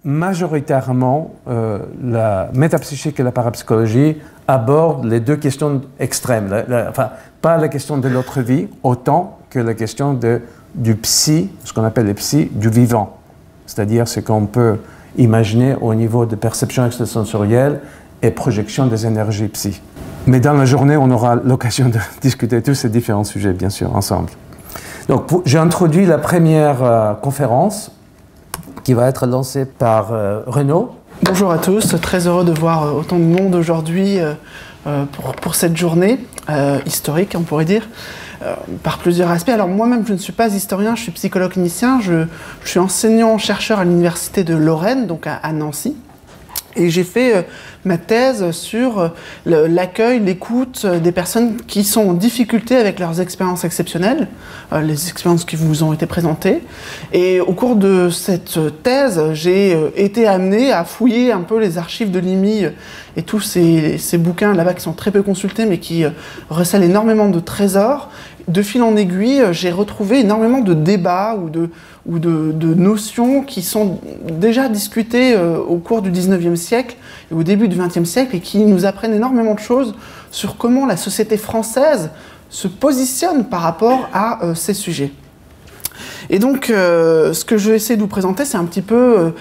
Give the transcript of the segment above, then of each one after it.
majoritairement, la métapsychique et la parapsychologie abordent les deux questions extrêmes. Enfin, pas la question de l'autre vie, autant que la question du psy, ce qu'on appelle le psy, du vivant. C'est-à-dire ce qu'on peut imaginer au niveau de perception extrasensorielle et projection des énergies psy. Mais dans la journée, on aura l'occasion de discuter tous ces différents sujets, bien sûr, ensemble. Donc, j'ai introduit la première conférence qui va être lancée par Renaud. Bonjour à tous, très heureux de voir autant de monde aujourd'hui pour cette journée historique, on pourrait dire, par plusieurs aspects. Alors moi-même, je ne suis pas historien, je suis psychologue clinicien, je suis enseignant-chercheur à l'université de Lorraine, donc à Nancy. Et j'ai fait ma thèse sur l'accueil, l'écoute des personnes qui sont en difficulté avec leurs expériences exceptionnelles, les expériences qui vous ont été présentées. Et au cours de cette thèse, j'ai été amené à fouiller un peu les archives de l'IMI et tous ces bouquins là-bas qui sont très peu consultés mais qui recèlent énormément de trésors. De fil en aiguille, j'ai retrouvé énormément de débats ou de notions qui sont déjà discutées au cours du 19e siècle et au début du 20e siècle et qui nous apprennent énormément de choses sur comment la société française se positionne par rapport à ces sujets. Et donc, ce que je vais essayer de vous présenter, c'est un petit peu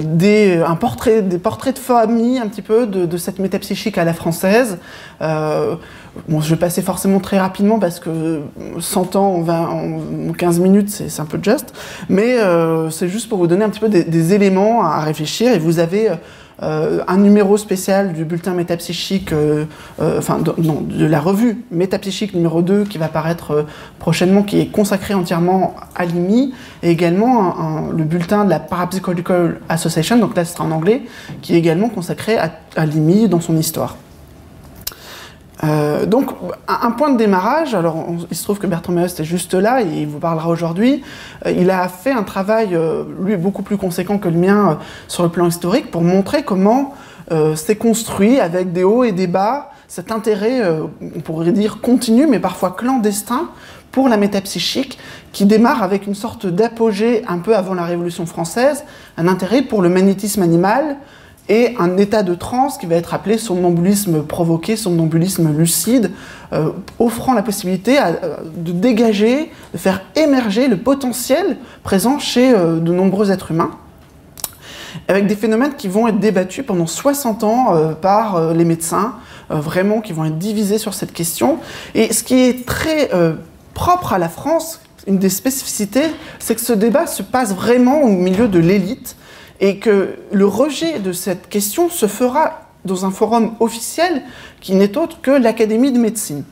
des portraits de famille, un petit peu de cette métapsychique à la française. Bon, je vais passer forcément très rapidement parce que 100 ans en 15 minutes, c'est un peu juste. Mais c'est juste pour vous donner un petit peu des éléments à réfléchir. Et vous avez un numéro spécial du bulletin métapsychique, de la revue métapsychique numéro 2 qui va paraître prochainement, qui est consacré entièrement à l'IMI, et également le bulletin de la Parapsychological Association, donc là ce sera en anglais, qui est également consacré à l'IMI dans son histoire. Donc, un point de démarrage, alors il se trouve que Bertrand Meust est juste là, et il vous parlera aujourd'hui. Il a fait un travail, lui, beaucoup plus conséquent que le mien sur le plan historique, pour montrer comment s'est construit, avec des hauts et des bas, cet intérêt, on pourrait dire continu, mais parfois clandestin, pour la métapsychique, qui démarre avec une sorte d'apogée un peu avant la Révolution française, un intérêt pour le magnétisme animal, et un état de transe qui va être appelé somnambulisme provoqué, somnambulisme lucide, offrant la possibilité de dégager, de faire émerger le potentiel présent chez de nombreux êtres humains, avec des phénomènes qui vont être débattus pendant 60 ans par les médecins, vraiment qui vont être divisés sur cette question. Et ce qui est très propre à la France, une des spécificités, c'est que ce débat se passe vraiment au milieu de l'élite, et que le rejet de cette question se fera dans un forum officiel qui n'est autre que l'Académie de médecine.